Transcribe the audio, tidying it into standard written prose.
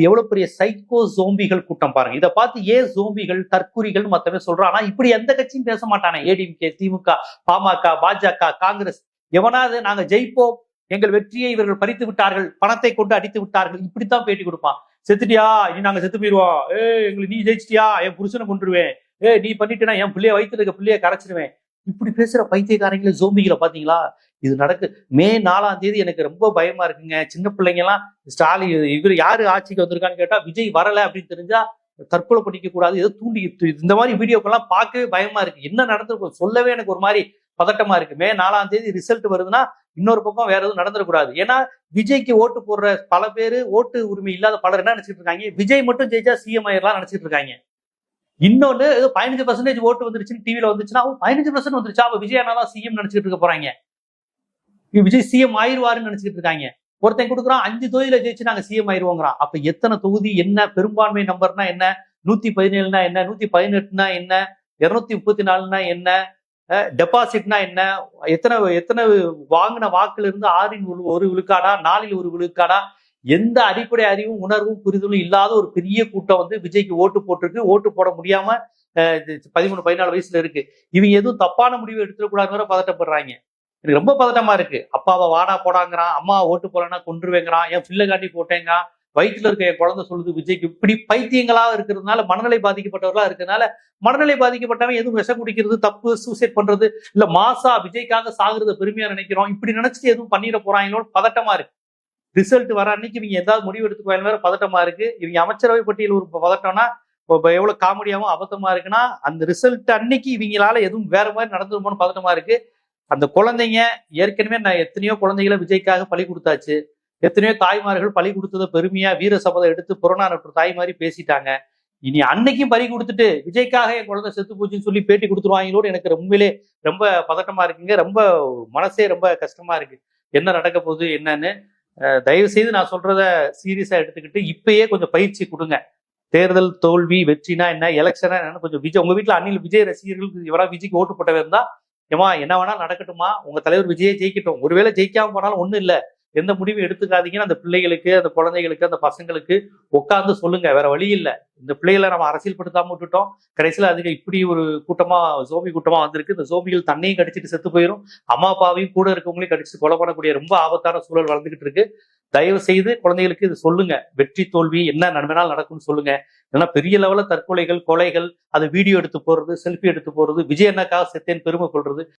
எவ்வளவு பெரிய சைக்கோ ஜோம்பிகள் கூட்டம் பாருங்க. இதை பார்த்து ஏன் ஜோம்பிகள் தற்குறிகள் மத்தவங்க சொல்றான். ஆனா இப்படி எந்த கட்சியும் பேச மாட்டானே. ஏடிஎம்கே, திமுக, பாமக, பாஜக, காங்கிரஸ் எவனாவது நாங்க ஜெயிப்போம், எங்கள் வெற்றியை இவர்கள் பறித்து விட்டார்கள், பணத்தை கொண்டு அடித்து விட்டார்கள், இப்படித்தான் பேட்டி கொடுப்பான். செத்துட்டியா, இனி நாங்க செத்து போயிடுவோம், எங்களுக்கு நீ ஜெயிச்சிட்டியா, என் புருஷனை கொண்டுருவேன், நீ பண்ணிட்டேன்னா என் பிள்ளைய வயிற்றுல இருக்க பிள்ளைய கரைச்சிருவேன். இப்படி பேசுற பைத்தியக்காரங்கள ஜோம்பிகளை பாத்தீங்களா? இது நடக்கு. மே 4ஆம் தேதி எனக்கு ரொம்ப பயமா இருக்குங்க. சின்ன பிள்ளைங்க எல்லாம் ஸ்டாலின் இவர் யாரு ஆட்சிக்கு வந்திருக்கான்னு கேட்டா விஜய் வரல அப்படின்னு தெரிஞ்சா தற்கொலை பண்ணிக்க கூடாது, ஏதோ தூண்டி இந்த மாதிரி வீடியோக்கெல்லாம் பார்க்கவே பயமா இருக்கு. என்ன நடந்திருக்கும் சொல்லவே எனக்கு ஒரு மாதிரி பதட்டமா இருக்கு. மே 4ஆம் தேதி ரிசல்ட் வருதுன்னா இன்னொரு பக்கம் வேற எதுவும் நடந்துடக்கூடாது. ஏன்னா விஜய்க்கு ஓட்டு போடுற பல பேரு, ஓட்டு உரிமை இல்லாத பலர் என்ன நினைச்சிட்டு இருக்காங்க, விஜய் மட்டும் ஜெயிச்சா சிஎம் ஆயிரலாம் நினைச்சிட்டு இருக்காங்க. இன்னொன்னு ஏதோ 15% ஓட்டு வந்துருச்சுன்னு டிவில வந்துச்சுன்னா 15% வந்துருச்சா, அப்ப விஜய் அண்ணாதான் சிஎம் நினைச்சிட்டு இருக்க போறாங்க. விஜய் சிஎம் ஆயிடுவாருன்னு நினைச்சிட்டு இருக்காங்க. ஒருத்தன் கொடுக்குறான் 5 தொகுதியில ஜெயிச்சு நாங்க சிஎம் ஆயிடுவோங்கிறான். அப்ப எத்தனை தொகுதி என்ன, பெரும்பான்மை நம்பர்னா என்ன, 117னா என்ன, 118னா என்ன, 234னா என்ன, டெபாசிட்னா என்ன, எத்தனை வாங்கின வாக்குல இருந்து 6ல் 1 விழுக்காடா, 4ல் 1 விழுக்காடா, எந்த அடிப்படை அறிவும் உணர்வும் புரிதலும் இல்லாத ஒரு பெரிய கூட்டம் வந்து விஜய்க்கு ஓட்டு போட்டிருக்கு. ஓட்டு போட முடியாம 13, 14 வயசுல இருக்கு. இவங்க எதுவும் தப்பான முடிவு எடுத்துடக்கூடாதுங்கிற பதட்டப்படுறாங்க. எனக்கு ரொம்ப பதட்டமா இருக்கு. அப்பாவை வாடா போடாங்கிறான், அம்மா ஓட்டு போலன்னா கொன்றுவேங்கிறான், என் பிள்ளை காட்டி போட்டேங்க, வயிற்றுல இருக்க என் குழந்தை சொல்லுது விஜய்க்கு. இப்படி பைத்தியங்களா இருக்கிறதுனால, மனநிலை பாதிக்கப்பட்டவர்களா இருக்கிறதுனால, மனநிலை பாதிக்கப்பட்டவன் எதுவும் விஷம் குடிக்கிறது தப்பு, சூசைட் பண்றது இல்ல, மாசா விஜய்க்காக சாகுறத பெருமையா நினைக்கிறோம், இப்படி நினைச்சிட்டு எதுவும் பண்ணிட போறாங்களோன்னு பதட்டமா இருக்கு. ரிசல்ட் வர அன்னைக்கு இவங்க ஏதாவது முடிவு எடுத்துக்குவாங்க வேற பதட்டமா இருக்கு. இவங்க அமைச்சரவை பட்டியல் ஒரு பதட்டம்னா எவ்வளவு காமெடியாவும் அபத்தமா இருக்குன்னா, அந்த ரிசல்ட் அன்னைக்கு இவங்களால எதுவும் வேற மாதிரி நடந்துருமோன்னு பதட்டமா இருக்கு. அந்த குழந்தைங்க ஏற்கனவே நான் எத்தனையோ குழந்தைகளை விஜய்க்காக பலி கொடுத்தாச்சு. எத்தனையோ தாய்மார்கள் பலி கொடுத்ததை பெருமையா வீர சபதம் எடுத்து புறநானூற்று தாய் மாதிரி பேசிட்டாங்க. இனி அன்னைக்கும் பலி கொடுத்துட்டு விஜய்க்காக என் குழந்தை செத்து போச்சுன்னு சொல்லி பேட்டி கொடுத்துருவாங்களோடு எனக்கு உண்மையிலே ரொம்ப பதட்டமா இருக்குங்க. ரொம்ப மனசே ரொம்ப கஷ்டமா இருக்கு. என்ன நடக்க போகுது என்னன்னு தயவு செய்து நான் சொல்றத சீரியஸா எடுத்துக்கிட்டு இப்பயே கொஞ்சம் பயிற்சி கொடுங்க. தேர்தல் தோல்வி வெற்றினா என்ன, எலெக்ஷனா என்னன்னு கொஞ்சம் விஜய், உங்க வீட்டுல அணில் விஜய் ரசிகர்கள் எவரா விஜய்க்கு ஓட்டு போட்டவே இருந்தா, ஏமா என்ன வேணா நடக்கட்டுமா, உங்க தலைவர் விஜயே ஜெயிக்கட்டும், ஒருவேளை ஜெயிக்காம போனாலும் ஒண்ணும் இல்ல, எந்த முடிவும் எடுத்துக்காதீங்கன்னு அந்த பிள்ளைகளுக்கு, அந்த குழந்தைகளுக்கு, அந்த பசங்களுக்கு உட்கார்ந்து சொல்லுங்க. வேற வழி இல்லை. இந்த பிள்ளைகளை நம்ம அரசியல் படுத்தாம விட்டுட்டோம். கடைசியில அதுக்கு இப்படி ஒரு கூட்டமா, ஜோம்பி கூட்டமா வந்திருக்கு. இந்த ஜோம்பிகள் தண்ணியும் கடிச்சிட்டு செத்து போயிடும், அம்மா அப்பாவையும் கூட இருக்கவங்களையும் கடிச்சு கொலை பண்ணக்கூடிய ரொம்ப ஆபத்தான சூழல் வளர்ந்துகிட்டு இருக்கு. தயவு செய்து குழந்தைகளுக்கு இது சொல்லுங்க. வெற்றி தோல்வி என்ன நன்மைனாலும் நடக்கும்னு சொல்லுங்க. ஏன்னா பெரிய லெவல்ல தற்கொலைகள், கொலைகள், அதை வீடியோ எடுத்து போடுறது, செல்ஃபி எடுத்து போடுறது, விஜய் அண்ணாக்காக செத்தேன் பெருமை கொள்றது,